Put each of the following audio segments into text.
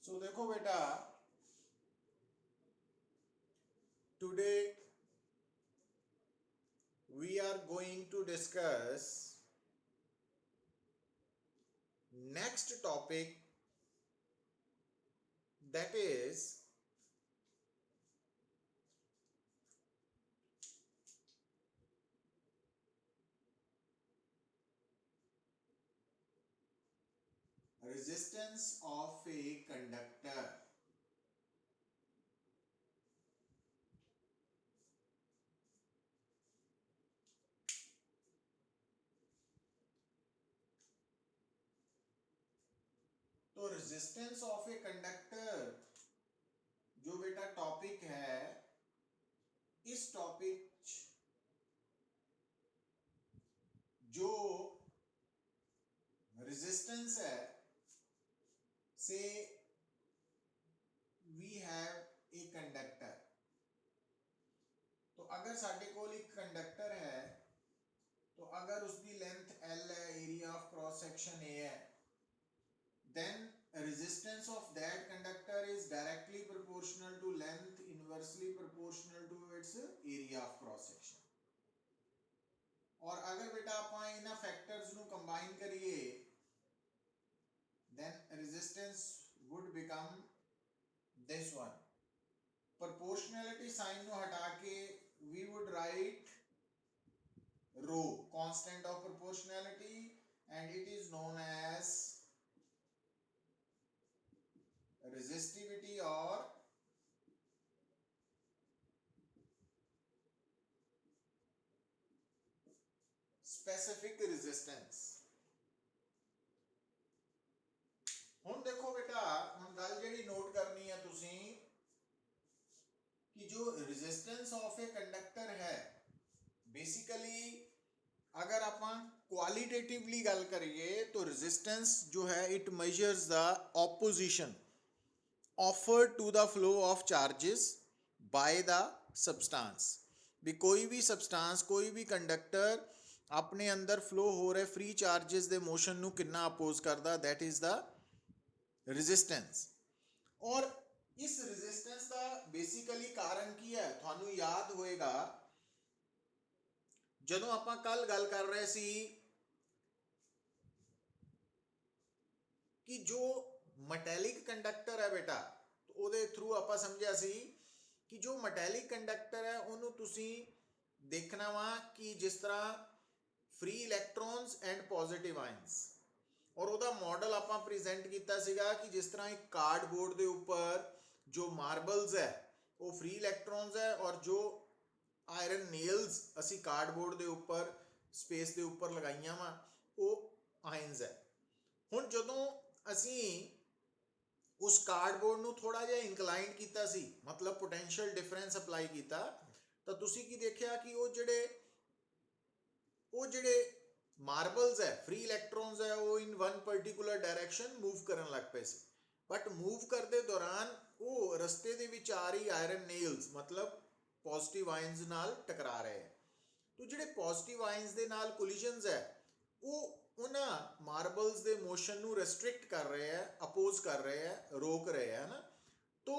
सो देखो बेटा, today we are going to discuss next topic, that is resistance of a conductor. तो resistance of a conductor जो बेटा topic है, इस टॉपिक जो रेजिस्टेंस है, से वी हैव ए कंडक्टर। तो अगर साडे कोल एक कंडक्टर है, तो अगर उसकी लेंथ L है, area of cross section A है, then resistance of that conductor is directly proportional to length, inversely proportional to its area of cross section। और अगर बेटा ਆਪਾਂ ਇਹਨਾਂ फैक्टर्स ਨੂੰ कंबाइन करिए, then resistance would become this one। proportionality sign ਨੂੰ हटा के we would write rho, constant of proportionality, and it is known as resistivity or specific resistance। ਹੁਣ देखो बेटा, ਹੁਣ ਗੱਲ ਜਿਹੜੀ ਨੋਟ ਕਰਨੀ ਹੈ ਤੁਸੀਂ कि जो resistance of a conductor है, basically अगर ਆਪਾਂ qualitatively ਗੱਲ करिए तो resistance जो है it measures the opposition offered to the flow of charges by the substance। भी कोई भी substance, कोई भी conductor अपने अंदर फ्लो हो रहे फ्री चार्जेस ਦੇ ਮੋਸ਼ਨ ਨੂੰ ਕਿੰਨਾ ਅਪੋਜ਼ ਕਰਦਾ, that is the resistance। और इस resistance ਦਾ basically ਕਾਰਨ ਕੀ ਹੈ, ਤੁਹਾਨੂੰ ਯਾਦ ਹੋਏਗਾ ਜਦੋਂ ਆਪਾਂ ਕੱਲ ਗੱਲ ਕਰ ਰਹੇ ਸੀ कि जो ਮਟੈਲਿਕ ਕੰਡਕਟਰ ਹੈ ਬੇਟਾ, ਉਹਦੇ ਥਰੂ ਆਪਾਂ ਸਮਝਿਆ ਸੀ ਕਿ ਜੋ ਮਟੈਲਿਕ ਕੰਡਕਟਰ ਹੈ ਉਹਨੂੰ ਤੁਸੀਂ ਦੇਖਣਾ ਵਾ ਕਿ ਜਿਸ ਤਰ੍ਹਾਂ फ्री इलैक्ट्रॉन्स एंड पॉजिटिव आयंस। और ਉਹਦਾ मॉडल ਆਪਾਂ प्रेजेंट ਕੀਤਾ ਸੀਗਾ कि जिस तरह एक कार्डबोर्ड ਦੇ ਉੱਪਰ जो मार्बल्स है वो फ्री इलैक्ट्रॉन्स है, और जो आयरन नेल्स ਅਸੀਂ कार्डबोर्ड ਦੇ ਉੱਪਰ स्पेस ਦੇ ਉੱਪਰ ਲਗਾਈਆਂ ਵਾ ਉਹ आयंस है। ਹੁਣ ਜਦੋਂ ਅਸੀਂ उस कार्डबोर्ड ਨੂੰ ਥੋੜਾ ਜਿਹਾ ਇਨਕਲਾਈਨ ਕੀਤਾ ਸੀ, मतलब पोटेंशियल डिफरेंस अप्लाई ਕੀਤਾ, ਤਾਂ ਤੁਸੀਂ ਕੀ ਦੇਖਿਆ ਕਿ ਉਹ ਜਿਹੜੇ ਮਾਰਬਲਸ ਹੈ, ਫ੍ਰੀ ਇਲੈਕਟ੍ਰॉन्स ਹੈ, ਉਹ in one particular direction move ਕਰਨ ਲੱਗ ਪਏ ਸੀ। ਬਟ ਮੂਵ ਕਰਦੇ ਦੌਰਾਨ ਉਹ ਰਸਤੇ ਦੇ ਵਿੱਚ ਆ ਰਹੀ ਆਇਰਨ ਨੇਲਸ ਮਤਲਬ ਪੋਜ਼ਿਟਿਵ ਆਇਨਸ ਨਾਲ ਟਕਰਾ ਰਹੇ ਹੈ। तो ਜਿਹੜੇ ਪੋਜ਼ਿਟਿਵ ਆਇਨਸ ਦੇ ਨਾਲ ਕੋਲੀਜਨਸ ਹੈ ਉਹ ਉਹਨਾਂ ਮਾਰਬਲਸ ਦੇ ਮੋਸ਼ਨ ਨੂੰ ਰੈਸਟ੍ਰਿਕਟ ਕਰ ਰਹੇ ਹੈ, ਅਪੋਜ਼ ਕਰ ਰਹੇ ਹੈ, ਰੋਕ ਰਹੇ ਹੈ ਨਾ। तो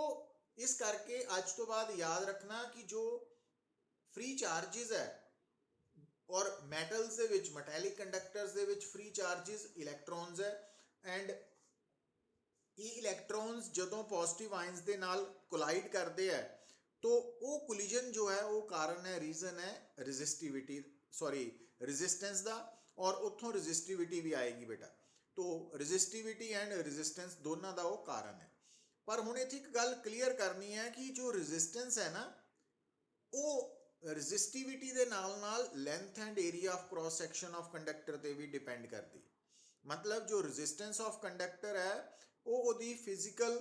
इस करके आज तो बाद याद रखना कि जो फ्री चार्जेस है और मैटल्स ਦੇ ਵਿੱਚ ਮੈਟੈਲਿਕ ਕੰਡਕਟਰਸ ਦੇ ਵਿੱਚ फ्री चार्जेस इलैक्ट्रॉन्स है, एंड ਇਹ ਇਲੈਕਟ੍ਰॉन्स ਜਦੋਂ पॉजिटिव आयंस ਦੇ ਨਾਲ कोलाइड करते हैं तो वो कोलिजन जो है वो कारण है, रीजन है रेजिस्टिविटी रेजिस्टेंस का, और उतों रेजिस्टिविटी भी आएगी बेटा। तो रेजिस्टिविटी एंड रेजिस्टेंस दोनों का वो कारण है। पर हुण इत्थे एक गल क्लीयर करनी है कि जो रेजिस्टेंस है ना, वो रेजिस्टिविटी के नाल length and area of cross section of conductor पर भी डिपेंड करती। मतलब जो रेजिस्टेंस ऑफ कंडक्टर है वो उसकी फिजिकल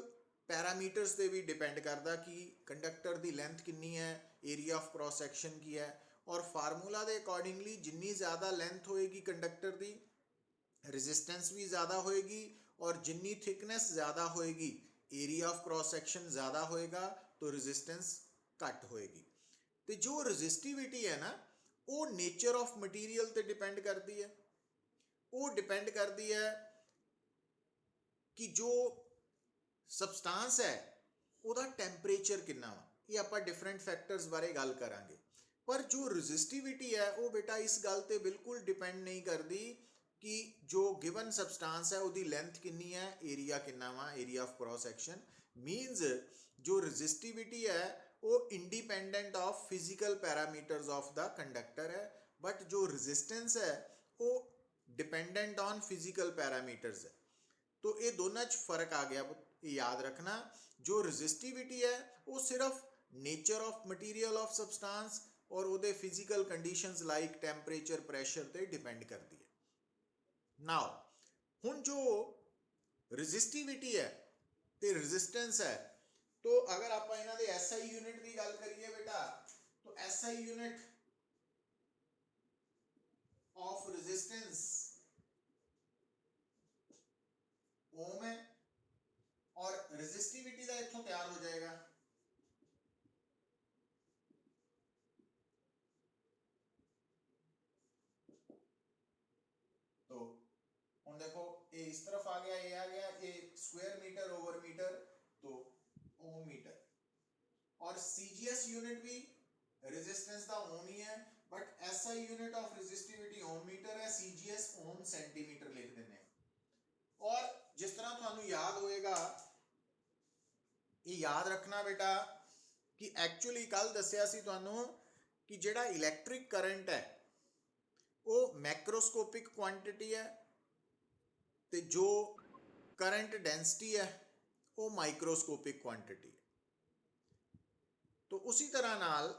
पैरामीटर्स से भी डिपेंड करता कि कंडक्टर की लेंथ कितनी है, एरिया ऑफ क्रॉस सैक्शन की है, और फार्मूला के अकॉर्डिंगली जिन्नी ज़्यादा लेंथ होएगी कंडक्टर की, रेजिस्टेंस भी ज़्यादा होएगी, और जिन्नी थिकनेस ज़्यादा होएगी, एरिया ऑफ क्रॉस सैक्शन ज़्यादा होएगा, तो रेजिस्टेंस घट होएगी। तो जो रेजिस्टिविटी है ना, वो नेचर ऑफ मटीरियल पर डिपेंड करती है। वो डिपेंड करती है कि जो ਸਬਸਟੈਂਸ ਹੈ ਉਹਦਾ ਟੈਂਪਰੇਚਰ ਕਿੰਨਾ ਵਾ, ਇਹ ਆਪਾਂ ਡਿਫਰੈਂਟ ਫੈਕਟਰਸ ਬਾਰੇ ਗੱਲ ਕਰਾਂਗੇ। ਪਰ ਜੋ ਰੈਜ਼ਿਸਟਿਵਿਟੀ ਹੈ ਉਹ ਬੇਟਾ ਇਸ ਗੱਲ ਤੇ ਬਿਲਕੁਲ ਡਿਪੈਂਡ ਨਹੀਂ ਕਰਦੀ ਕਿ ਜੋ ਗਿਵਨ ਸਬਸਟੈਂਸ ਹੈ ਉਹਦੀ ਲੈਂਥ ਕਿੰਨੀ ਹੈ, ਏਰੀਆ ਕਿੰਨਾ ਵਾ, area of cross section. Means ਜੋ ਰੈਜ਼ਿਸਟਿਵਿਟੀ ਹੈ ਉਹ independent of physical parameters of the conductor ਹੈ, ਬਟ ਜੋ ਰੈਜ਼ਿਸਟੈਂਸ ਹੈ ਉਹ डिपेंडेंट ऑन फिजिकल पैरामीटर्स है। तो ये दोनों च फर्क आ गया, ये याद रखना। जो रजिस्टिविटी है वो सिर्फ नेचर ऑफ मटीरियल ऑफ सबसटेंस और वो physical conditions like temperature pressure ते डिपेंड करती है। नाउ हुण जो रजिस्टिविटी है ते रेजिस्टेंस है, तो अगर आप इन्हां दे SI यूनिट की गल करिए बेटा, तो SI यूनिट ऑफ रेजिस्टेंस ओम है और रेजिस्टिविटी का इत्थों तैयार हो जाएगा। तो हम देखो ये इस तरफ आ गया, ये आ गया, ये स्क्वायर मीटर ओवर मीटर, तो ओम मीटर। और CGS यूनिट भी रेजिस्टेंस का ओम ही है, but SI unit of resistivity ohm metre है, CGS ओम सेंटीमीटर लिख देने। और जिस तरह थानू याद होएगा, ये याद रखना बेटा कि एक्चुअली कल दसिया सी थानू कि जिहड़ा इलैक्ट्रिक करंट है वो मैक्रोस्कोपिक क्वांटिटी है, ते जो करंट डेंसिटी है वो माइक्रोस्कोपिक क्वांटिटी है। तो उसी तरह नाल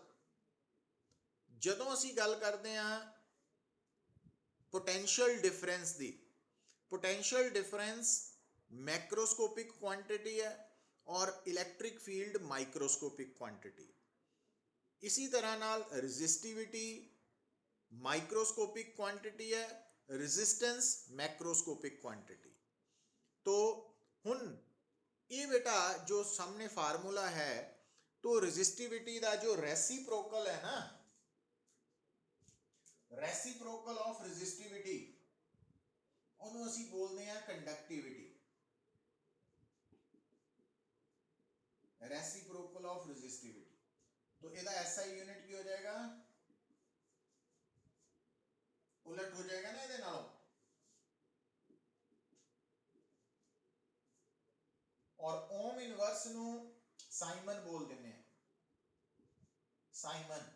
जदों असी गल करते हैं पोटेंशियल डिफरेंस दी, पोटेंशियल डिफरेंस मैक्रोस्कोपिक क्वांटिटी है और इलैक्ट्रिक फील्ड माइक्रोस्कोपिक क्वांटिटी। इसी तरह नाल रेजिस्टिविटी माइक्रोस्कोपिक क्वांटिटी है, रेजिस्टेंस मैक्रोस्कोपिक क्वांटिटी। तो हुन ये बेटा जो सामने फार्मूला है, तो रेजिस्टिविटी का जो रेसिप्रोकल है ना, रेसिप्रोकल ऑफ रेजिस्टिविटी ਉਹਨੂੰ ਅਸੀਂ ਬੋਲਦੇ ਆ ਕੰਡਕਟਿਵਿਟੀ। रेसिप्रोकल ऑफ रेजिस्टिविटी, तो ਇਹਦਾ SI यूनिट ਕੀ ਹੋ ਜਾਏਗਾ, उलट हो जाएगा ना ਇਹਦੇ ਨਾਲੋਂ। और ओम इनवर्स ਨੂੰ साइमन बोल ਦਿੰਦੇ ਆ, साइमन।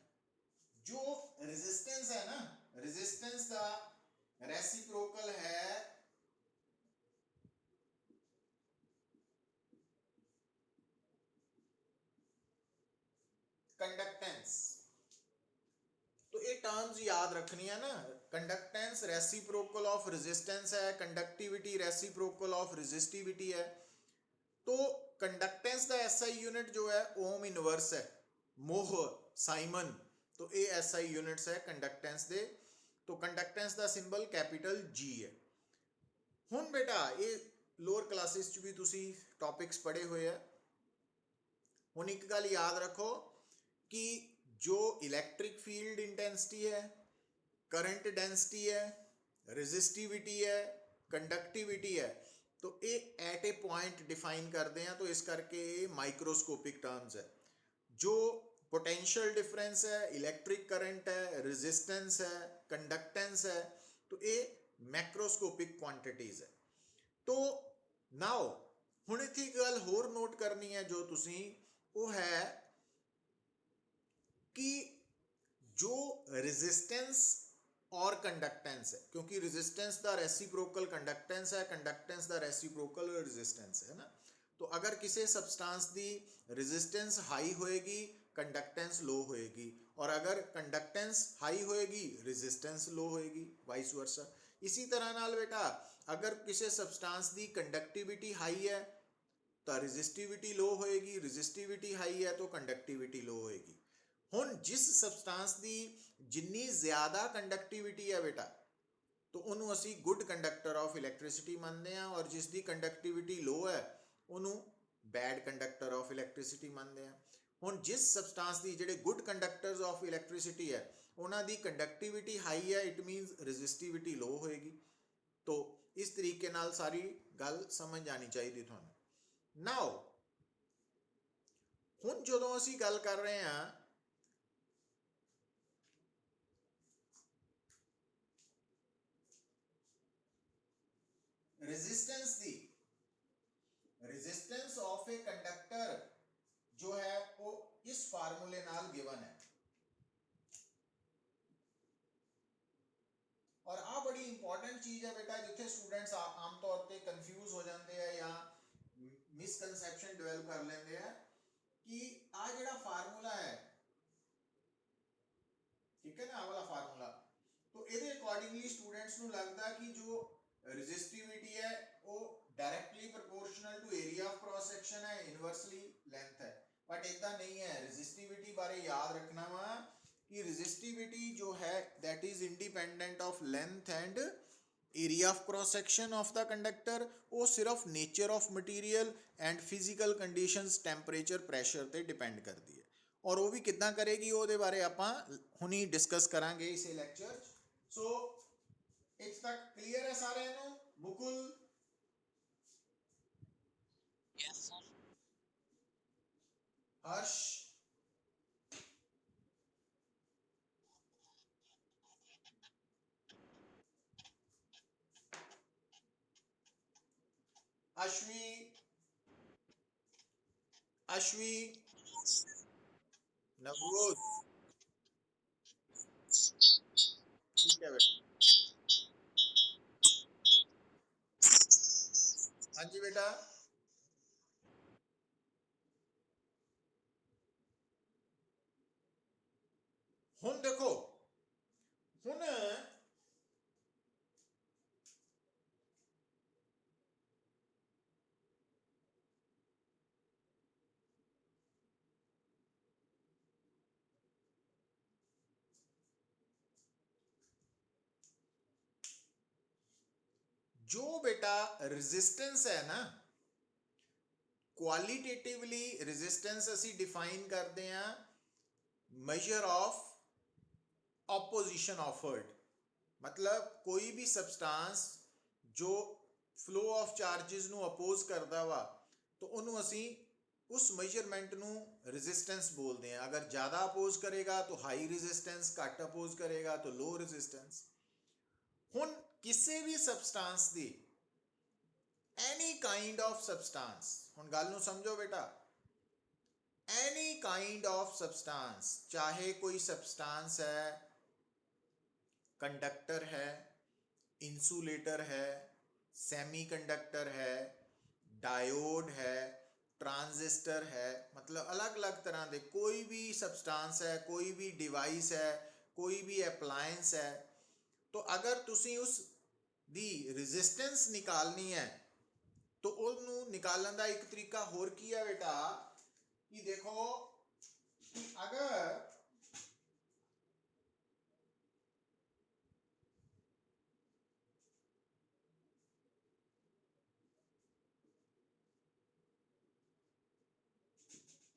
जो रेजिस्टेंस है ना, रेजिस्टेंस का रेसिप्रोकल है कंडक्टेंस। तो ये टर्म्स याद रखनी है ना, कंडक्टेंस रेसिप्रोकल ऑफ रेजिस्टेंस है, कंडक्टिविटी रेसिप्रोकल ऑफ रेजिस्टिविटी है। तो कंडक्टेंस का SI यूनिट जो है ओम इनवर्स है, मोह साइमन। तो ये SI यूनिट्स है कंडक्टेंस दे। तो कंडक्टेंस का सिंबल कैपिटल G है। हुण बेटा ये लोअर क्लासेस च भी तुसी टॉपिक्स पढ़े हुए है। हुण एक गल याद रखो कि जो इलैक्ट्रिक फील्ड इंटेंसिटी है, करंट डेंसिटी है, रेजिस्टिविटी है, कंडक्टिविटी है, तो ये एट ए पॉइंट डिफाइन करते हैं। तो इस करके ये माइक्रोस्कोपिक टर्म्स है। जो पोटेंशियल डिफरेंस है, इलैक्ट्रिक करंट है, रेजिस्टेंस है, कंडक्टेंस है, तो ये मैक्रोस्कोपिक क्वांटिटीज है। तो नाउ हुण इत्थे गल होर नोट करनी है जो तुसी, वो है कि जो रेजिस्टेंस और कंडक्टेंस है, क्योंकि रेजिस्टेंस का रेसिप्रोकल कंडक्टेंस है, कंडक्टेंस का रेसिप्रोकल रेजिस्टेंस है ना। तो अगर किसी सबस्टांस की रेजिस्टेंस हाई होएगी, कंडक्टेंस लो होएगी, और अगर कंडक्टेंस हाई होएगी, रेजिस्टेंस लो होएगी, वाइस वर्सा। इसी तरह नाल बेटा अगर किसी सबस्टांस की कंडक्टिविटी हाई है तो रेजिस्टिविटी लो होएगी, रेजिस्टिविटी हाई है तो कंडक्टिविटी लो होएगी। हुण जिस सबस्टांस की जिन्नी ज़्यादा कंडक्टिविटी है बेटा, तो उन्होंने असी गुड कंडक्टर ऑफ इलैक्ट्रिसिटी मानते हैं, और जिसकी कंडक्टिविटी लो है उन्होंने बैड कंडक्टर ऑफ इलैक्ट्रिसिटी मानते हैं। हुण जिस सबस्टांस की जिहड़े गुड कंडक्टर्स ऑफ इलैक्ट्रिसिटी है उन्हां दी कंडक्टिविटी हाई है, इट मीनस रेजिस्टिविटी लो होएगी। तो इस तरीके नाल सारी गल समझ आनी चाहिए तुहानूं। ਨਾਓ ਹੁਣ ਜਦੋਂ ਅਸੀਂ ਗੱਲ ਕਰ ਰਹੇ ਹਾਂ resistance the, resistance of A conductor ਜੋ ਹੈ ਉਹ ਇਸ ਫਾਰਮੂਲੇ ਨਾਲ ਗਿਵਨ ਹੈ। ਔਰ ਆ ਬੜੀ ਇੰਪੋਰਟੈਂਟ ਚੀਜ਼ ਹੈ ਬੇਟਾ, ਜਿੱਥੇ ਸਟੂਡੈਂਟਸ ਆਮ ਤੌਰ ਤੇ ਕੰਫਿਊਜ਼ ਹੋ ਜਾਂਦੇ ਆ ਜਾਂ ਮਿਸਕਨਸੈਪਸ਼ਨ ਡਿਵੈਲਪ ਕਰ ਲੈਂਦੇ ਆ ਕਿ ਆ ਜਿਹੜਾ ਫਾਰਮੂਲਾ ਹੈ, ਠੀਕ ਹੈ ਨਾ, ਆ ਵਾਲਾ ਫਾਰਮੂਲਾ, तो ਇਹਦੇ ਅਕੋਰਡਿੰਗਲੀ ਸਟੂਡੈਂਟਸ ਨੂੰ ਲੱਗਦਾ ਕਿ ਜੋ ਰੈਜ਼ਿਸਟਿਵਿਟੀ ਹੈ ਉਹ directly proportional to area of cross section है, इनवर्सली लेंथ है, बट इतना नहीं है। रेजिस्टिविटी बारे याद रखना वा कि रेजिस्टिविटी जो है that is independent of length and area of cross section of the conductor. वो सिर्फ nature of material and physical conditions temperature pressure ते डिपेंड करती है, और वो भी कितना करेगी ਉਹਦੇ ਬਾਰੇ ਆਪਾਂ ਹੁਣੀ ਡਿਸਕਸ ਕਰਾਂਗੇ ਇਸੇ ਲੈਕਚਰ। ਸੋ ਇੱਥੇ ਤੱਕ ਕਲੀਅਰ ਹੈ ਸਾਰਿਆਂ ਨੂੰ? ਮੁਕੁਲ, हर्ष, अश्वी, अश्वी, नवरोज, ठीक है बेटा। हाँ जी बेटा, ਹੁਣ देखो, ਹੁਣ जो बेटा रेजिस्टेंस है ना, क्वालिटेटिवली रेजिस्टेंस ਅਸੀਂ डिफाइन करते हैं मेजर ऑफ ऑपोजिशन ऑफर्ड। मतलब कोई भी सबसटांस जो फ्लो ऑफ चार्जेस ਨੂੰ ਅਪੋਜ਼ ਕਰਦਾ ਵਾ तो ਉਹਨੂੰ ਅਸੀਂ उस मेजरमेंट ਨੂੰ रेजिस्टेंस बोलते हैं। अगर ज़्यादा अपोज करेगा तो हाई रेजिस्टेंस, घट अपोज करेगा तो लो रेजिस्टेंस। ਹੁਣ ਕਿਸੇ ਵੀ सबसटांस ਦੀ एनी काइंड ऑफ सबसटांस, ਹੁਣ ਗੱਲ ਨੂੰ ਸਮਝੋ बेटा, एनी काइंड ऑफ सबसटांस, चाहे कोई सबसटांस है, कंडक्टर है, इंसुलेटर है, सेमीकंडक्टर है, डायोड है, ट्रांजिस्टर है, मतलब अलग अलग तरह के कोई भी सबसटांस है, कोई भी डिवाइस है, कोई भी एप्लायंस है, तो अगर तुसी उस दी रेजिस्टेंस निकालनी है तो ਉਹਨੂੰ निकालने का एक तरीका होर की है बेटा कि देखो कि अगर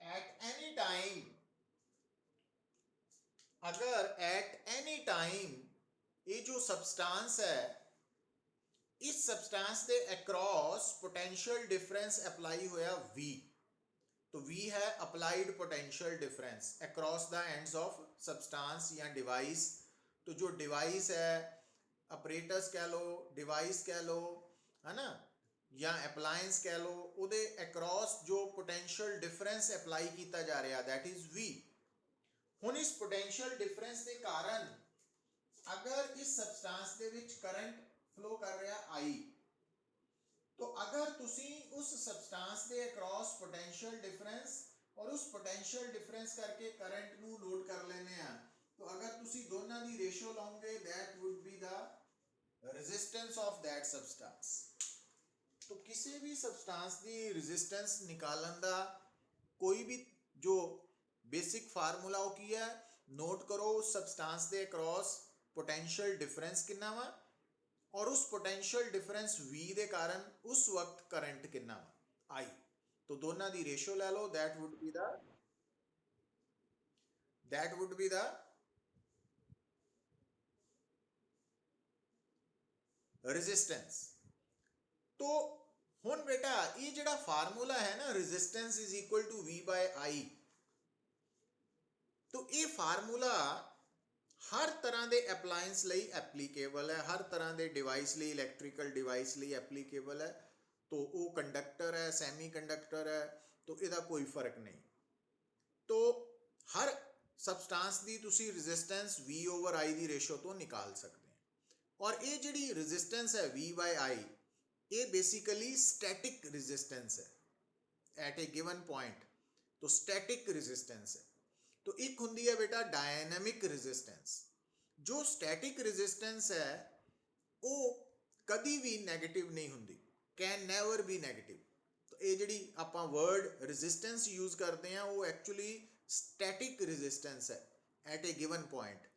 at any time, अगर at any time ये जो सब्सटेंस है, इस सब्सटेंस के अक्रॉस पोटेंशियल डिफरेंस अप्लाई होया V, तो V है applied potential difference across the ends of substance या डिवाइस। तो जो डिवाइस है, अपरेटस कह लो, डिवाइस कह लो, है ना, या अप्लायंस कह लो, ਉਹਦੇ अक्रॉस जो पोटेंशियल डिफरेंस अप्लाई किया जा रहा दैट इज V। ਹੁਣ इस पोटेंशियल डिफरेंस के कारण अगर इस सबसटेंस ਦੇ ਵਿੱਚ करंट फ्लो कर रहा I, तो अगर तुसी उस सबसटेंस के अक्रॉस पोटेंशियल डिफरेंस और उस पोटेंशियल डिफरेंस करके करंट नू नोट कर लेने हैं, तो अगर तुसी दोनों की रेशियो लाओगे that would be the resistance of that substance. तो किसी भी सबसटेंस की रेजिस्टेंस निकालने का कोई भी जो बेसिक फार्मूला वो की है, नोट करो उस सबसटेंस के अक्रॉस पोटेंशियल डिफरेंस कितना वा और उस पोटेंशियल डिफरेंस V के कारण उस वक्त करंट कितना वा I, तो दोनों की रेशियो ले लो, that would be the resistance. तो ਹੁਣ बेटा ये ਜਿਹੜਾ फार्मूला है ना resistance is equal to V by I, तो ये फार्मूला हर तरह के एप्लायंस ਲਈ एप्लीकेबल है, हर तरह के डिवाइस ਲਈ इलैक्ट्रिकल डिवाइस ਲਈ एप्लीकेबल है। तो वो कंडक्टर है, सैमी कंडक्टर है, तो इसका कोई फर्क नहीं। तो हर सबसटांस की तुसी रेजिस्टेंस V over I की रेशो तो निकाल सकते हैं। और ये जी रेजिस्टेंस है V by I, ये बेसिकली स्टैटिक रेजिस्टेंस है एट ए गिवन पॉइंट, तो स्टैटिक रेजिस्टेंस है। तो एक होंगी है बेटा डायनेमिक रेजिस्टेंस। जो स्टैटिक रेजिस्टेंस है वो कभी भी नैगेटिव नहीं होंगी, कैन नैवर बी नैगेटिव। तो ये जी आप वर्ड रेजिस्टेंस यूज करते हैं वो एक्चुअली स्टैटिक रेजिस्टेंस है एट ए गिवन पॉइंट।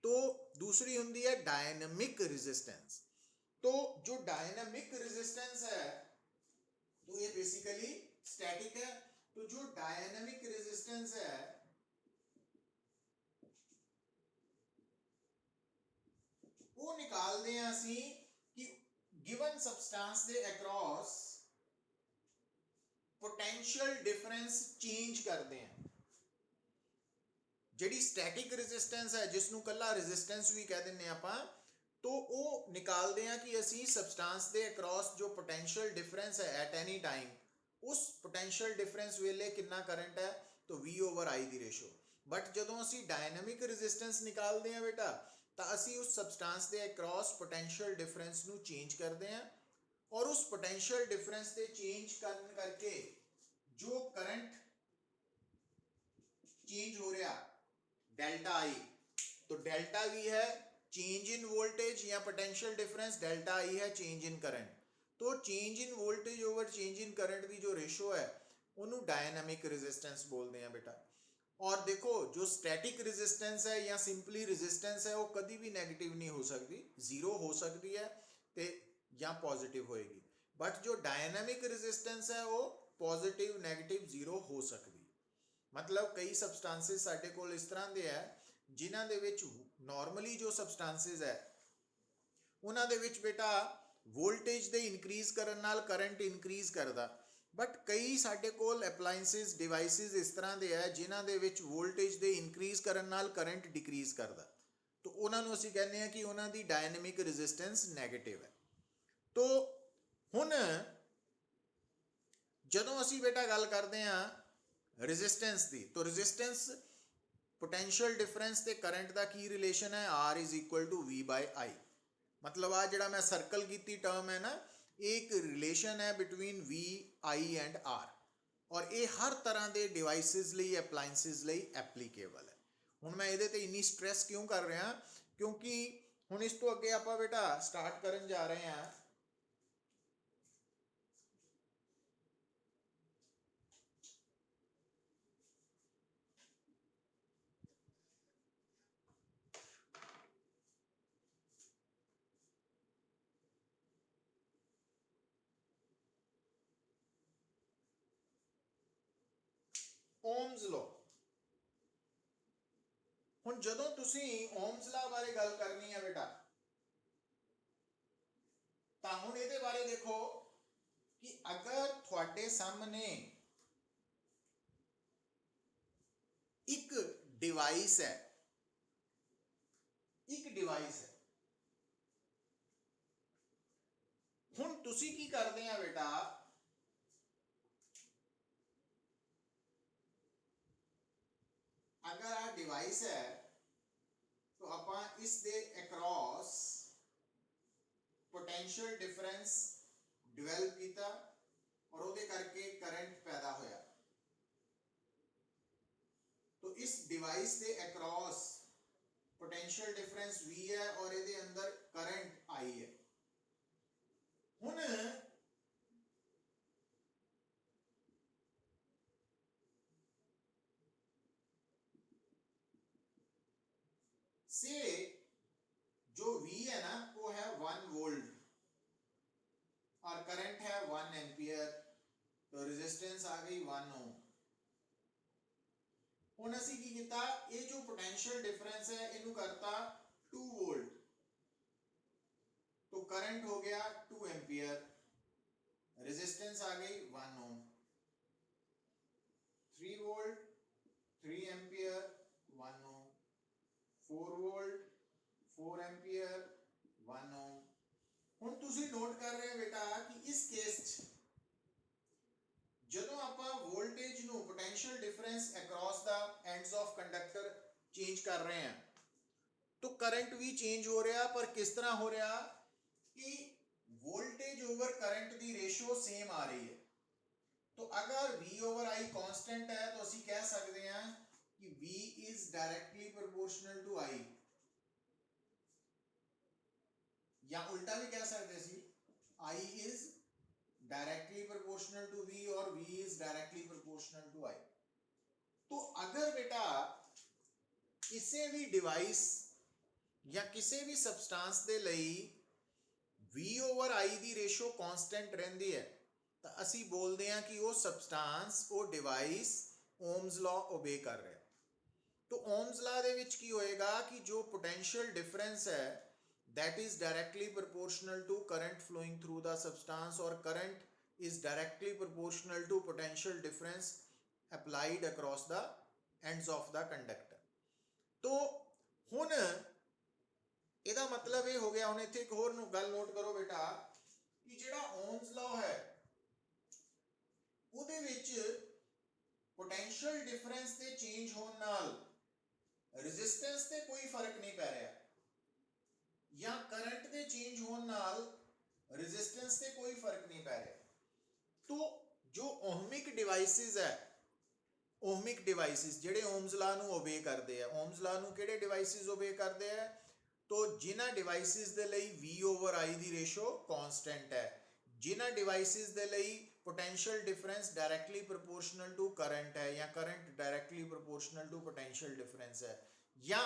तो दूसरी होंगी है डायनेमिक रेजिस्टेंस। तो जो डायनेमिक रेजिस्टेंस है तो ये बेसिकली स्टैटिक है। तो जो डायनेमिक रेजिस्टेंस है वो निकालते हैं असी कि गिवन सबस्टांस के अक्रॉस पोटेंशियल डिफरेंस चेंज करते हैं। जी स्टैटिक रेजिस्टेंस है जिसनों कला रेजिस्टेंस भी कह दें आपां, तो वो निकालते हैं कि असी सबस्टांस के अक्रॉस जो पोटेंशियल डिफरेंस है एट एनी टाइम, उस पोटेंशियल डिफरेंस वेले कितना करंट है, तो V over I की रेशो। बट जदों असी डायनेमिक रेजिस्टेंस निकालते हैं बेटा तो असी उस सबस्टांस के अक्रॉस पोटेंशियल डिफरेंस नू चेंज करते हैं, और उस पोटेंशियल डिफरेंस के चेंज करके जो करंट चेंज हो रहा डेल्टा I, तो डेल्टा V है चेंज इन वोल्टेज या पोटेंशियल डिफरेंस, डेल्टा I है चेंज इन करंट। तो change in voltage over change in current की जो रेशो है उन्होंने डायनेमिक रेजिस्टेंस बोलते हैं बेटा। और देखो जो स्टैटिक रेजिस्टेंस है या सिंपली रेजिस्टेंस है वो कभी भी नेगेटिव नहीं हो सकती, जीरो हो सकती है ते या पॉजिटिव होएगी। बट जो डायनेमिक रेजिस्टेंस है वो पॉजिटिव नेगेटिव जीरो हो सकती। मतलब कई सबस्टांसिस साडे कोल इस तरह के है जिन्हां दे विच नॉर्मली जो सबस्टांसिस है उन्हां दे विच बेटा वोल्टेज दे इंक्रीज करन नाल करंट इंक्रीज करदा, बट कई साडे कोल एप्लायंसिस डिवाइसिस इस तरह के है जिन्हां दे विच वोल्टेज दे इंक्रीज करन नाल करंट डिक्रीज करदा, तो उन्हां नूं असीं कहने हैं कि उन्हां दी डायनेमिक रेजिस्टेंस नैगेटिव है। तो हुण जदों असीं बेटा गल करदे हां रेजिस्टेंस की, तो रेजिस्टेंस पोटेंशियल डिफरेंस ते करंट का की रिलेशन है, R is equal to V by I। मतलब आ जिहड़ा मैं सर्कल की टर्म है ना, एक रिलेशन है between V, I and R, और ये हर तरह के डिवाइसिस ਲਈ एप्लायंसिस ਲਈ एप्लीकेबल है। हुण मैं ये इन्नी स्ट्रैस क्यों कर रहा, क्योंकि हुण इस तो अगे आपां बेटा स्टार्ट करन जा रहे हैं ओम्स लॉ। हुण जदों तुसीं ओम्स लॉ बारे गल करनी है बेटा, तां हुण इहदे बारे देखो कि अगर तुहाडे सामने एक डिवाइस है, एक डिवाइस है, हुण तुसीं की करदे आ बेटा, अगर आ डिवाइस है तो आपां इस दे अक्रॉस पोटेंशियल डिफरेंस डिवेलप किया और उहदे करके करंट पैदा होया। तो इस डिवाइस के अक्रॉस पोटेंशियल डिफरेंस V है और इहदे अंदर करंट I है। हुण से जो V है ना वो है 1 वोल्ट और करंट है 1 एम्पियर, तो रेजिस्टेंस आ गई 1 ओम। हुण असीं की कीता, ये जो पोटेंशियल डिफरेंस है इनू करता 2 वोल्ट, तो करंट हो गया 2 एम्पियर, रेजिस्टेंस आ गई 1 ओम, 3 वोल्ट 3 एम्पियर 1 ओम, 4 वोल्ट 4 एम्पियर 1 ओम। ਹੁਣ ਤੁਸੀਂ ਨੋਟ ਕਰ ਰਹੇ ਹੋ ਬੇਟਾ ਕਿ ਇਸ ਕੇਸ 'ਚ ਜਦੋਂ ਆਪਾਂ ਵੋਲਟੇਜ ਨੂੰ potential difference across the ends of conductor change ਕਰ ਰਹੇ ਹਾਂ तो करंट भी चेंज हो रहा, पर किस तरह हो रहा कि वोल्टेज ओवर करंट की रेशियो सेम आ रही है। तो अगर V ओवर I कांस्टेंट है तो ਅਸੀਂ कह सकते हैं कि V is directly proportional to I, या उल्टा भी कह सकते सी I is directly proportional to V और V is directly proportional to I। तो अगर बेटा किसी भी डिवाइस या किसी भी सबसटेंस ਦੇ ਲਈ V over I ਦੀ ਰੇਸ਼ੋ ਕਾਂਸਟੈਂਟ ਰਹਿੰਦੀ ਹੈ ਤਾਂ ਅਸੀਂ ਬੋਲਦੇ ਹਾਂ ਕਿ ਉਹ ਸਬਸਟੈਂਸ ਉਹ ਡਿਵਾਈਸ ਓਮਸ ਲਾ ਓਬੇ ਕਰ ਰਿਹਾ। तो ओम्स ला ਦੇ ਵਿੱਚ ਕੀ ਹੋਏਗਾ ਕਿ ਜੋ ਪੋਟੈਂਸ਼ੀਅਲ ਡਿਫਰੈਂਸ ਹੈ that is directly proportional to current flowing through the substance, or current is directly proportional to potential difference applied across the ends of the conductor। तो ਹੁਣ ਇਹਦਾ ਮਤਲਬ ਇਹ ਹੋ ਗਿਆ। ਹੁਣ ਇੱਥੇ ਇੱਕ ਹੋਰ ਗੱਲ ਨੋਟ ਕਰੋ ਬੇਟਾ ਕਿ ਜਿਹੜਾ ਓਮਸ ਲਾ ਹੈ ਉਹਦੇ ਵਿੱਚ ਪੋਟੈਂਸ਼ੀਅਲ ਡਿਫਰੈਂਸ ਦੇ ਚੇਂਜ ਹੋਣ ਨਾਲ ਰੈਜ਼ਿਸਟੈਂਸ ਤੇ ਕੋਈ ਫਰਕ ਨਹੀਂ ਪੈ ਰਿਹਾ, ਜਾਂ ਕਰੰਟ ਦੇ ਚੇਂਜ ਹੋਣ ਨਾਲ ਰੈਜ਼ਿਸਟੈਂਸ ਤੇ ਕੋਈ ਫਰਕ ਨਹੀਂ ਪੈ ਰਿਹਾ। तो जो ओहमिक डिवाइसेस है, ओहमिक डिवाइसेस ਜਿਹੜੇ ਓਮਸ ਲਾ ਨੂੰ ਓਬੇ ਕਰਦੇ ਆ, ਓਮਸ ਲਾ ਨੂੰ ਕਿਹੜੇ ਡਿਵਾਈਸਿਸ ਓਬੇ ਕਰਦੇ ਆ? तो जिन्हां डिवाइसिस दे लई V ओवर I ਦੀ ਰੇਸ਼ੋ ਕਾਂਸਟੈਂਟ ਹੈ, जिन्हां डिवाइसिस दे लई potential difference directly proportional to current है, या current directly proportional to potential difference है, या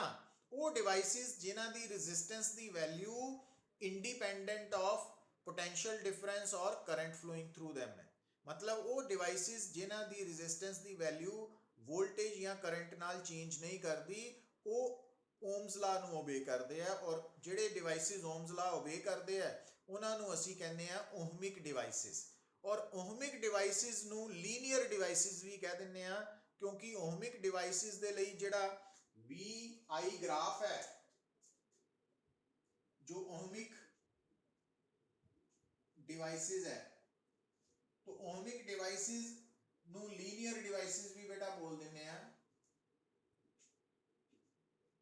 वो डिवाइसिस जिन्हां दी रेजिस्टेंस दी value independent of potential difference और करंट फ्लोइंग थ्रू दैम है। मतलब वो डिवाइसिस जिन्हां दी रेजिस्टेंस दी वैल्यू वोल्टेज या करंट नाल चेंज नहीं करती, वो ओम्स ला ਨੂੰ ਓਬੇ ਕਰਦੇ ਆ। ਔਰ ਜਿਹੜੇ ਡਿਵਾਈਸਿਸ ਓਮਸ ਲਾ ਓਬੇ ਕਰਦੇ ਆ ਉਹਨਾਂ ਨੂੰ ਅਸੀਂ ਕਹਿੰਦੇ ਆ ਓਹਮਿਕ ਡਿਵਾਈਸਿਸ। ਔਰ ਓਹਮਿਕ ਡਿਵਾਈਸਿਸ ਨੂੰ ਲੀਨੀਅਰ ਡਿਵਾਈਸਿਸ ਵੀ ਕਹਿ ਦਿੰਦੇ ਆ, ਕਿਉਂਕਿ ਓਹਮਿਕ ਡਿਵਾਈਸਿਸ ਦੇ ਲਈ ਜਿਹੜਾ VI ਗ੍ਰਾਫ ਹੈ, ਜੋ ਓਹਮਿਕ ਡਿਵਾਈਸਿਸ ਹੈ, तो ओहमिक डिवाइसेस ਨੂੰ ਲੀਨੀਅਰ ਡਿਵਾਈਸਿਸ ਵੀ ਬੇਟਾ ਬੋਲ ਦਿੰਦੇ ਆ।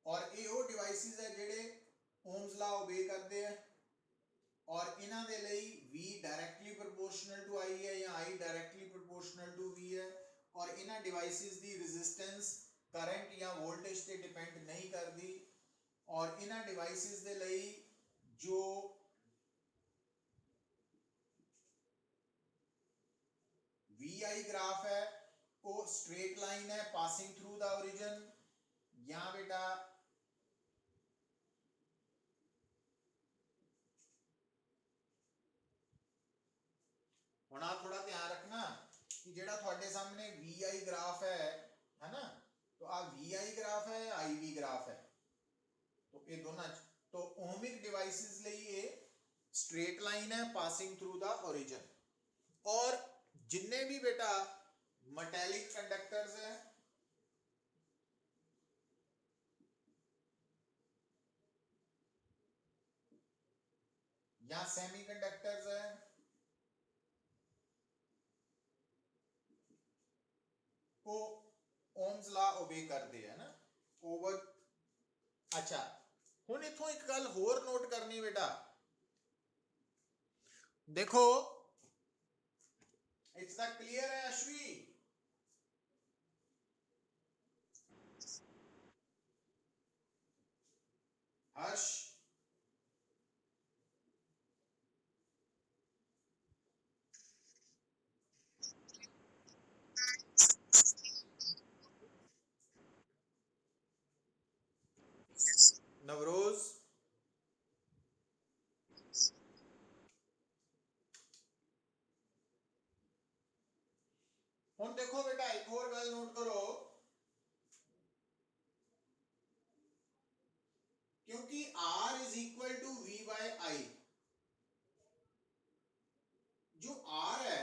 और ये वो डिवाइसेस है जेडे ओम्स ला ओबे करते हैं, और इन्हां दे लई V directly proportional to I है, या I directly proportional to V है। और इन्हां डिवाइसेस दी रेजिस्टेंस करंट या वोल्टेज ते डिपेंड नहीं करती। और इन्हां डिवाइसेस दे लई जो VI ग्राफ है वो स्ट्रेट लाइन है पासिंग थ्रू द ओरिजिन, या बेटा होना थोड़ा ध्यान रखना कि जेड़ा थोड़े सामने VI ग्राफ है ना, तो आ VI ग्राफ है, IV ग्राफ है, तो ये दोनों तो ओहमिक डिवाइसेस लिए ये स्ट्रेट लाइन है पासिंग थ्रू द ओरिजिन। और जिन्ने भी बेटा मेटालिक कंडक्टर्स हैं या सेमीकंडक्टर्स हैं, को ओम्स ला ओबे करते हैं ना ओवर। अच्छा हुण इथों एक गल होर नोट करनी बेटा, देखो इट्स द क्लियर है अश्वी? हर्ष नवरोज हुण देखो बेटा एक और गल नोट करो, क्योंकि R is equal to V by I, जो R है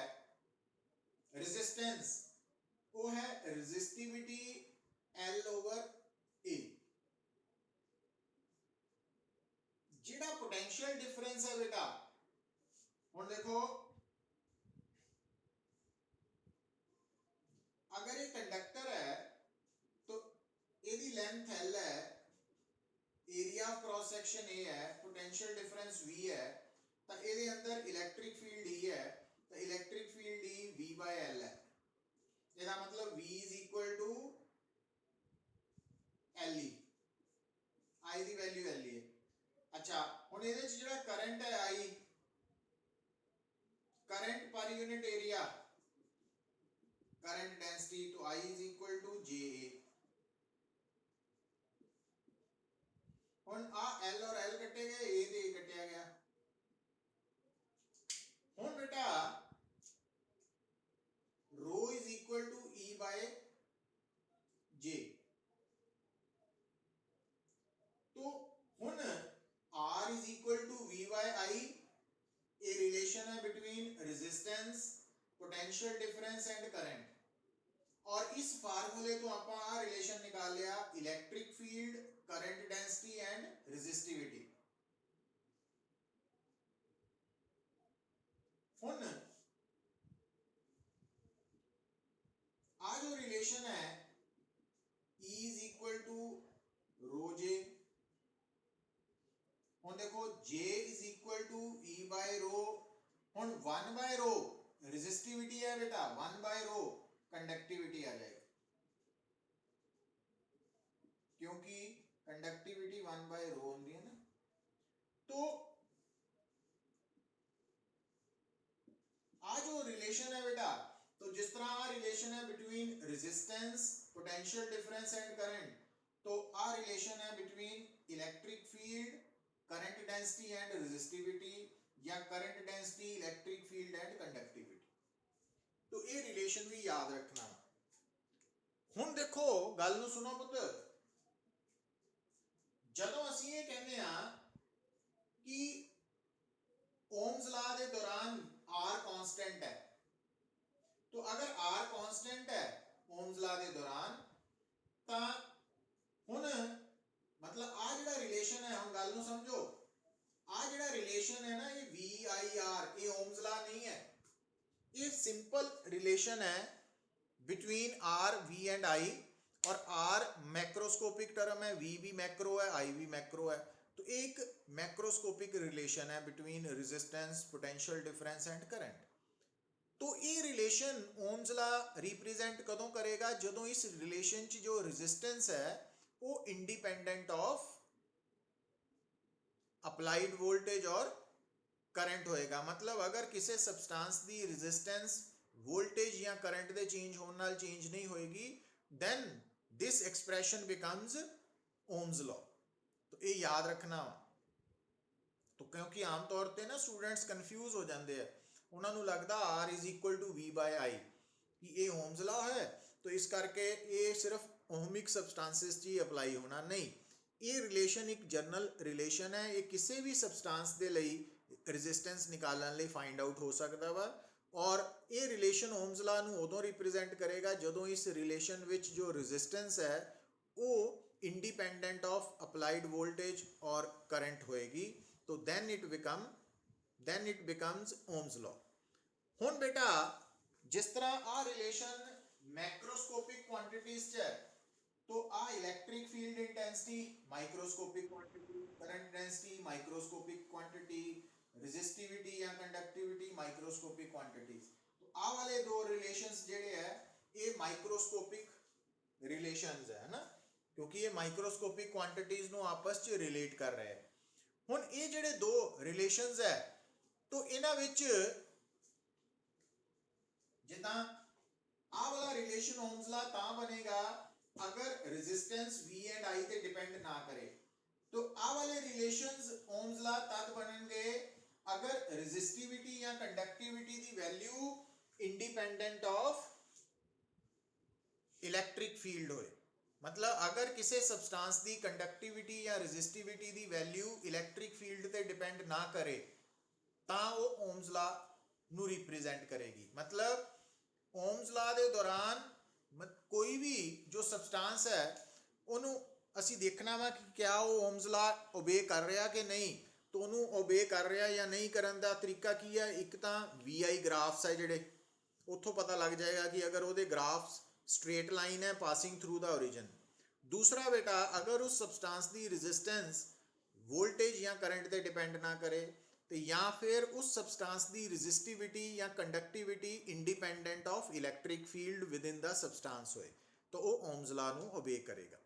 डिफरेंस है बेटा। हुण देखो अगर ये कंडक्टर है तो ਇਹਦੀ लेंथ L है, area of cross section A है, पोटेंशियल डिफरेंस V है, तो ਇਹਦੇ अंदर इलेक्ट्रिक फील्ड E है, तो इलेक्ट्रिक फील्ड E V/L है। ਇਹਦਾ मतलब V is equal to LE, I the value LE है। अच्छा ਹੁਣ ਇਹਦੇ ਚ ਜਿਹੜਾ करंट है I, current per unit area, current density, तो I is equal to JA। हुण आ L और L कटे गए, A ते A कटिया गया। हुण बेटा rho is equal to E by J, तो हुण R is equal to V by I, ये रिलेशन है between resistance, potential difference and current, और इस फार्मूले तो आप रिलेशन निकाल लिया electric field, current density and resistivity. हुण आ जो रिलेशन है E is equal to rho J, हुण देखो J is equal to E by rho, हुण 1 बाय रो रेजिस्टिविटी है बेटा, 1 बाय रो कंडक्टिविटी आ जाएगी, क्योंकि कंडक्टिविटी 1 बाय रो होती है ना। तो आ जो रिलेशन है बेटा, तो जिस तरह आ रिलेशन है between resistance, potential difference and current, तो आ रिलेशन है between electric field, current density and resistivity, या current density, electric field and conductivity. तो ये रिलेशन भी याद रखना। हुण देखो गल नूं सुनो पुत्र, जदों असीं ये कहने आ कि ओम्स लॉ के दौरान R कांस्टेंट है, तो अगर R कांस्टेंट है ओम्स लॉ के दौरान, तो हुण मतलब आ जिहड़ा रिलेशन है, हुण गल नूं समझो, आ जिहड़ा रिलेशन है ना, ये VIR, ये ओम्स लॉ नहीं है, ये सिंपल रिलेशन है between R, V and I, और R मैक्रोस्कोपिक टर्म है, V भी मैक्रो है, I भी मैक्रो है, तो एक मैक्रोस्कोपिक रिलेशन है between resistance, potential difference and current. तो ये रिलेशन ओम्स लॉ रिप्रेजेंट कदों करेगा, जदों इस रिलेशन च जो रेजिस्टेंस है वो इंडिपेंडेंट ऑफ अप्लाइड वोल्टेज और करंट होएगा। मतलब अगर किसी सबस्टांस की रेजिस्टेंस वोल्टेज या करंट के चेंज होने नाल चेंज नहीं होएगी, then this expression becomes Ohm's law. तो ये याद रखना। तो क्योंकि आम तौर पर ना स्टूडेंट्स कन्फ्यूज हो जाते हैं, उन्होंने लगता R is equal to V by I कि ये ओम्स लॉ है, तो इस करके ये सिर्फ ओहमिक सबस्टांसिस च ही अप्लाई होना, नहीं, ये रिलेशन एक जनरल रिलेशन है, ये किसी भी सबस्टांस के लिए रेजिस्टेंस निकालने लिए फाइंड आउट हो सकता वा, और ये रिलेशन ओम्स लॉ नूं उदों रिप्रेजेंट करेगा जदों इस रिलेशन विच जो रेजिस्टेंस है वो इंडिपेंडेंट ऑफ अप्लाइड वोल्टेज और करंट होएगी, तो then it becomes Ohm's law. हुण बेटा जिस तरह आ रिलेशन मैक्रोस्कोपिक क्वांटिटीज च है, तो आ electric field intensity microscopic quantity, current density microscopic quantity, resistivity या कंडक्टिविटी माइक्रोस्कोपिक क्वांटिटीज, तो आ वाले दो रिलेशंस जेडे है ये माइक्रोस्कोपिक रिलेशंस है ना, क्योंकि ये माइक्रोस्कोपिक क्वांटिटीज नूं आपस च रिलेट कर रहे हैं। हुण ये जेडे दो रिलेशंस है, तो इन्हां विच जिद्दां आ वाला रिलेशन ओम्स लॉ तां बनेगा अगर रेजिस्टेंस V एंड I ते डिपेंड ना करे, तो आ वाले रिलेशंस ओम्स लॉ तद बनणगे अगर रेजिस्टिविटी या conductivity the value independent of electric field होए। मतलब अगर किसी सबस्टांस की कंडक्टिविटी या रेजिस्टिविटी की वैल्यू इलेक्ट्रिक फील्ड ते डिपेंड ना करे, तो वो ओम्स लॉ नू रिप्रेजेंट करेगी। मतलब ओम्स लॉ के दौरान कोई भी जो सबस्टांस है उन्होंने असी देखना वा कि क्या वो ओम्स लॉ ओबे कर रहा कि नहीं। तो ਉਹਨੂੰ ਓਬੇ ਕਰ ਰਿਹਾ ਜਾਂ ਨਹੀਂ ਕਰਨ ਦਾ ਤਰੀਕਾ ਕੀ ਹੈ? ਇੱਕ ਤਾਂ VI ਗ੍ਰਾਫਸ ਹੈ ਜਿਹੜੇ, ਉੱਥੋਂ ਪਤਾ ਲੱਗ ਜਾਏਗਾ ਕਿ ਅਗਰ ਉਹਦੇ ਗ੍ਰਾਫਸ ਸਟ੍ਰੇਟ ਲਾइन है पासिंग थ्रू द ओरिजिन। दूसरा बेटा, अगर उस सब्सटेंस की रेजिस्टेंस वोल्टेज या करंट पर डिपेंड ना करे तो या फिर उस सब्सटेंस की रेजिस्टिविटी या conductivity independent of electric field with in the substance होए तो वो ओम्स लॉ नूं ओबे करेगा।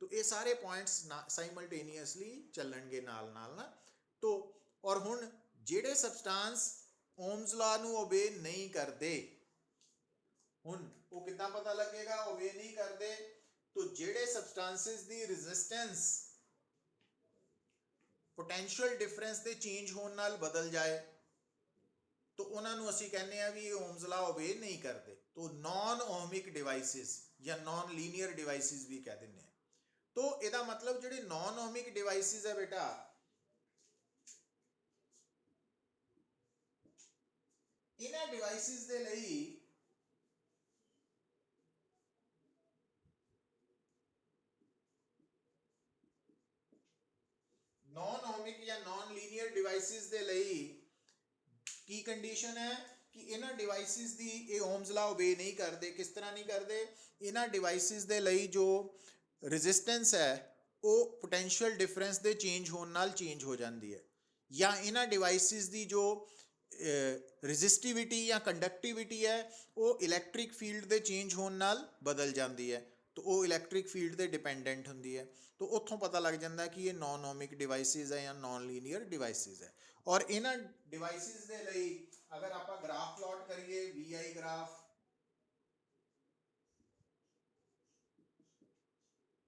तो ये सारे पॉइंट्स साइमल्टेनियसली चलणगे नाल नाल ना। तो और हुण जिहड़े सब्सटेंस ओम्स लॉ नूं ओबे नहीं करते, हुण वो कितना पता लगेगा ओबे नहीं करते? तो जेड़े सबस्टांसिस दी रेजिस्टेंस पोटेंशियल डिफरेंस दे चेंज होने नाल बदल जाए तो उन्हां नूं असीं कहने आ भी ये ओम्स लॉ ओबे नहीं करते। तो नॉन ओमिक डिवाइसिस या नॉन लीनियर डिवाइसिस भी कह दिंदे हैं। तो इहदा मतलब जेड़े नॉन ओमिक डिवाइसिस है बेटा, इन्हां डिवाइसिस दे लई नॉन ओमिक या नॉन लीनियर डिवाइसिस दे लई की कंडीशन है कि इन्हां डिवाइसिस दी ये ओम्स लॉ ओबे नहीं करते। किस तरह नहीं करते? इन्हां डिवाइसिस दे लई जो रेजिस्टेंस है वो पोटेंशियल डिफरेंस दे चेंज होने नाल चेंज हो जाती है, या इन्हां डिवाइसिस दी जो रेजिस्टिविटी या कंडक्टिविटी है वो इलैक्ट्रिक फील्ड दे चेंज होने नाल बदल जाती है। तो वो इलैक्ट्रिक फील्ड ते डिपेंडेंट होंदी है। तो उत्थों पता लग जाता है कि ये नॉन ओमिक डिवाइसिस है या नॉन लीनियर डिवाइसिस है। और इन्हां डिवाइसिस दे लई अगर आप ग्राफ प्लॉट करिए, VI ग्राफ,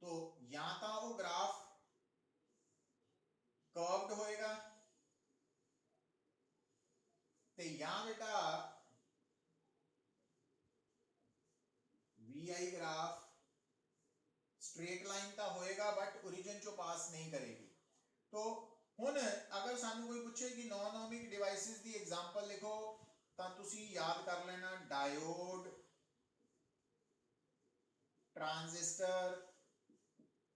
तो या तो वो ग्राफ कर्व्ड होएगा ते या बेटा VI ग्राफ स्ट्रेट लाइन तो होएगा बट ओरिजिन चो पास नहीं करेगी। तो हुण अगर सानू कोई पूछे कि नॉन ओमिक डिवाइसिस दी एग्जांपल लिखो तो तुसी याद कर लेना डायोड, ट्रांजिस्टर,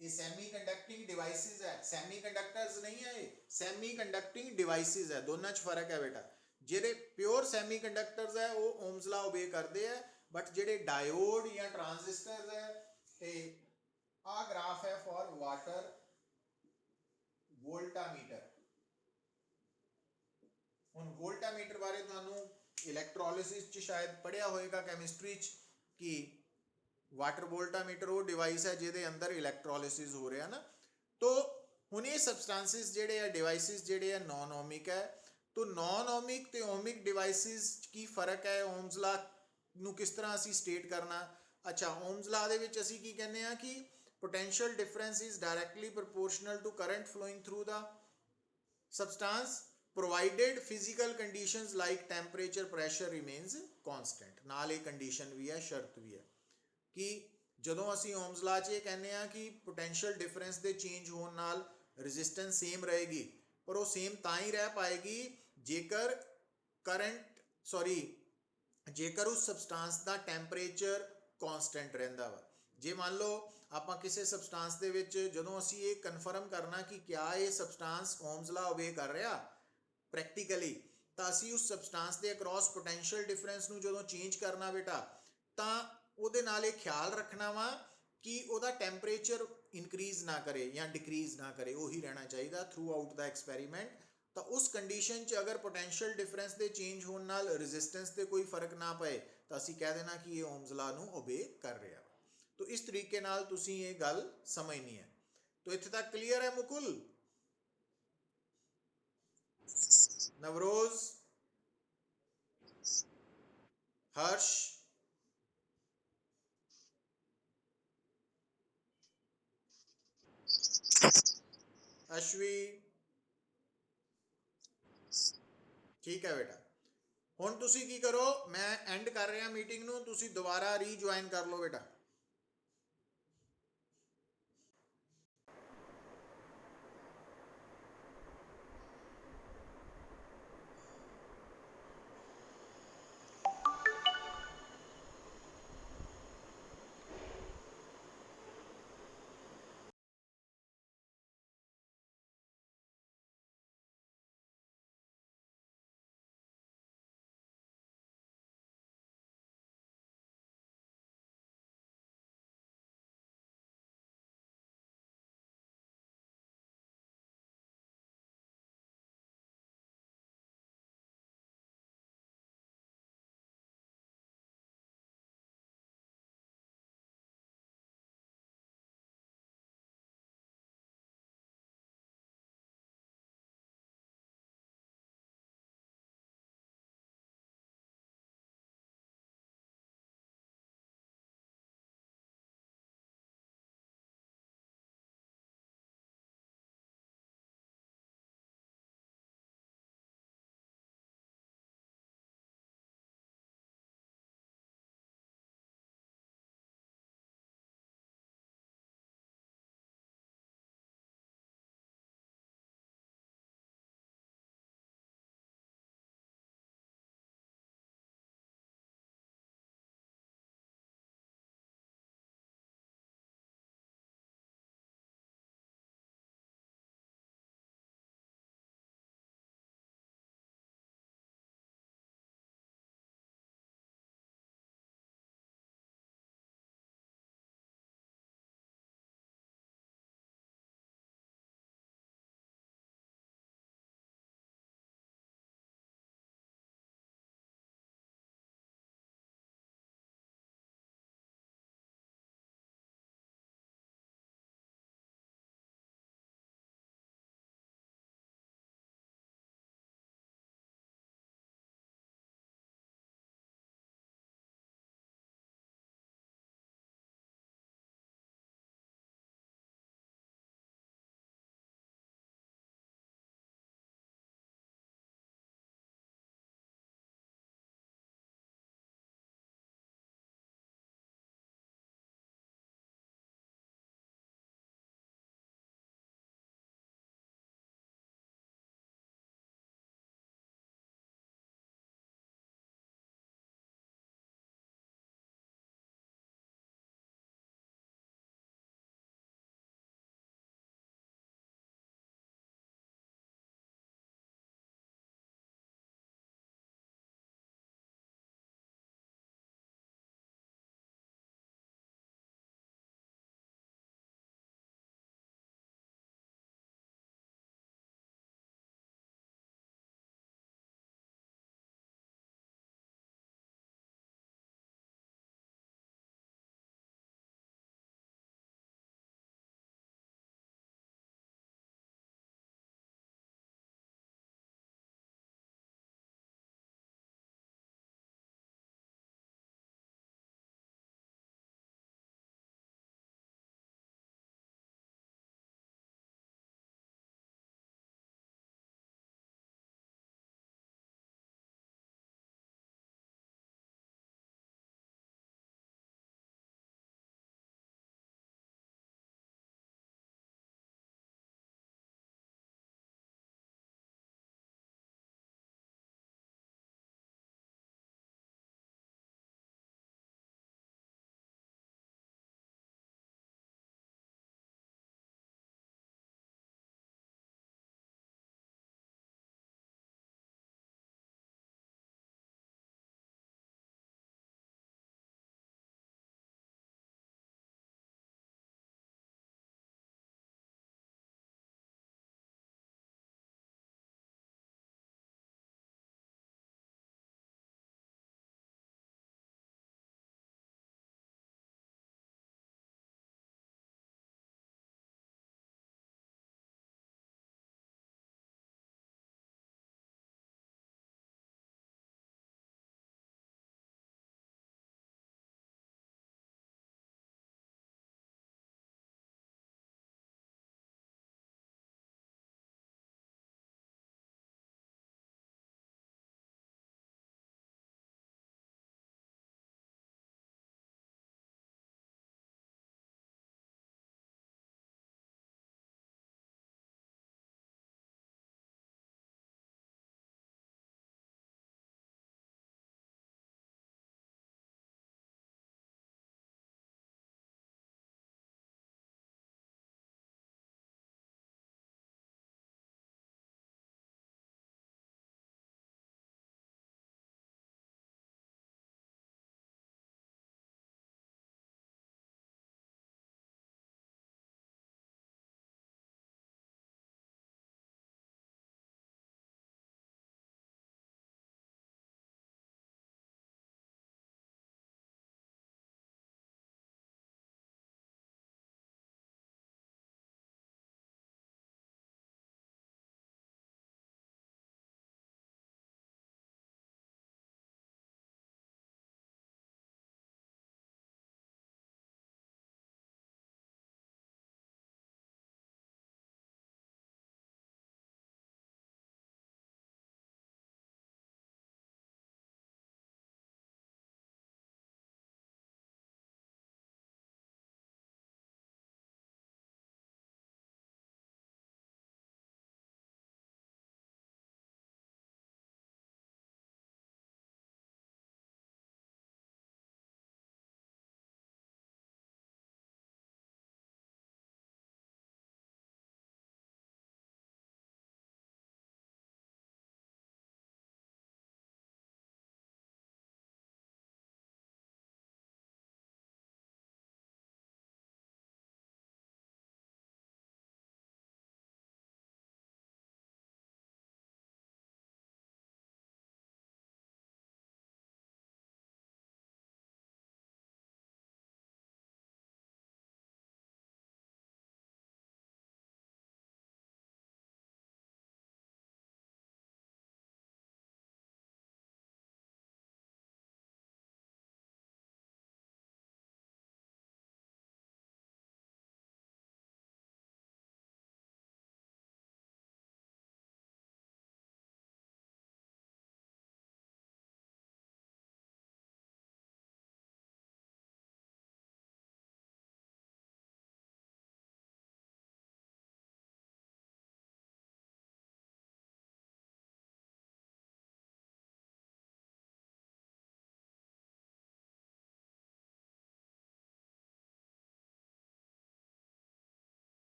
ये सेमी कंडक्टिंग डिवाइसिस है। सेमी कंडक्टर्स नहीं है, ये सेमी कंडक्टिंग डिवाइसिस है। दोनों च फर्क है बेटा। जेडे प्योर सेमी कंडक्टर्स है वो ओम्स लॉ ओबे करते हैं, बट जेडे डायोड या ट्रांजिस्टर्स है ते आ ग्राफ है फॉर वाटर वोल्टामीटर। हुण वोल्टामीटर बारे तुहानू इलैक्ट्रोलिसिस च शायद पढ़िया होएगा कैमिस्ट्री च कि वाटर वोल्टामीटर वो डिवाइस है जिहदे अंदर इलैक्ट्रोलिसिस हो रहा ना। तो हुण ये सबस्टांसिस जेडे है डिवाइसिस जेडे है नॉन ओमिक है। तो नॉन ओमिक ते ओमिक डिवाइसिस की फर्क है? ओम्स लॉ नू किस तरह असी स्टेट करना? अच्छा, ओम्स लॉ दे विच असी की कहने आ कि potential difference is directly proportional to current flowing through the substance provided physical conditions like temperature pressure remains constant. नाल एक कंडीशन भी है, शर्त भी है कि ਜਦੋਂ ਅਸੀਂ ਓਮਸ ਲਾ 'ਚ ਇਹ ਕਹਿੰਦੇ ਆ ਕਿ ਪੋਟੈਂਸ਼ੀਅਲ ਡਿਫਰੈਂਸ ਦੇ ਚੇਂਜ ਹੋਣ ਨਾਲ ਰੈਜ਼ਿਸਟੈਂਸ ਸੇਮ ਰਹੇਗੀ, ਪਰ ਉਹ ਸੇਮ ਤਾਂ ਹੀ ਰਹਿ ਪਾਏਗੀ ਜੇਕਰ ਜੇਕਰ ਉਸ ਸਬਸਟੈਂਸ ਦਾ ਟੈਂਪਰੇਚਰ ਕੌਨਸਟੈਂਟ ਰਹਿੰਦਾ ਵਾ। ਜੇ ਮੰਨ ਲਓ ਆਪਾਂ ਕਿਸੇ ਸਬਸਟੈਂਸ ਦੇ ਵਿੱਚ ਜਦੋਂ ਅਸੀਂ ਇਹ ਕਨਫਰਮ ਕਰਨਾ ਕਿ ਕਿਆ ਇਹ ਸਬਸਟੈਂਸ ਓਮਸ ਲਾ ਓਬੇ ਕਰ ਰਿਹਾ ਪ੍ਰੈਕਟੀਕਲੀ, ਤਾਂ ਅਸੀਂ ਉਸ ਸਬਸਟੈਂਸ ਦੇ ਅਕ੍ਰੋਸ ਪੋਟੈਂਸ਼ੀਅਲ ਡਿਫਰੈਂਸ ਨੂੰ ਜਦੋਂ ਚੇਂਜ ਕਰਨਾ ਬੇਟਾ ਤਾਂ ਉਹਦੇ ਨਾਲ ਇਹ ਖਿਆਲ ਰੱਖਣਾ ਵਾ ਕਿ ਉਹਦਾ ਟੈਂਪਰੇਚਰ ਇਨਕਰੀਜ਼ ਨਾ ਕਰੇ ਜਾਂ ਡਿਕਰੀਜ਼ ਨਾ ਕਰੇ, ਉਹੀ ਰਹਿਣਾ ਚਾਹੀਦਾ ਥਰੂ ਆਊਟ ਦਾ ਐਕਸਪੈਰੀਮੈਂਟ। ਤਾਂ ਉਸ ਕੰਡੀਸ਼ਨ 'ਚ ਅਗਰ ਪੋਟੈਂਸ਼ੀਅਲ ਡਿਫਰੈਂਸ ਦੇ ਚੇਂਜ ਹੋਣ ਨਾਲ ਰੈਜ਼ਿਸਟੈਂਸ 'ਤੇ ਕੋਈ ਫਰਕ ਨਾ ਪਏ ਤਾਂ ਅਸੀਂ ਕਹਿ ਦੇਣਾ ਕਿ ਇਹ ਓਮਸ ਲਾ ਨੂੰ ਓਬੇ ਕਰ ਰਿਹਾ। तो इस तरीके नाल तुसी ये गल समझनी है। तो इत्थे तक क्लियर है मुकुल? नवरोज, हर्ष, अश्वी, ठीक है बेटा। हुण तुसी की करो, मैं एंड कर रहा मीटिंग नूं, तुसी दोबारा रीजॉइन कर लो बेटा।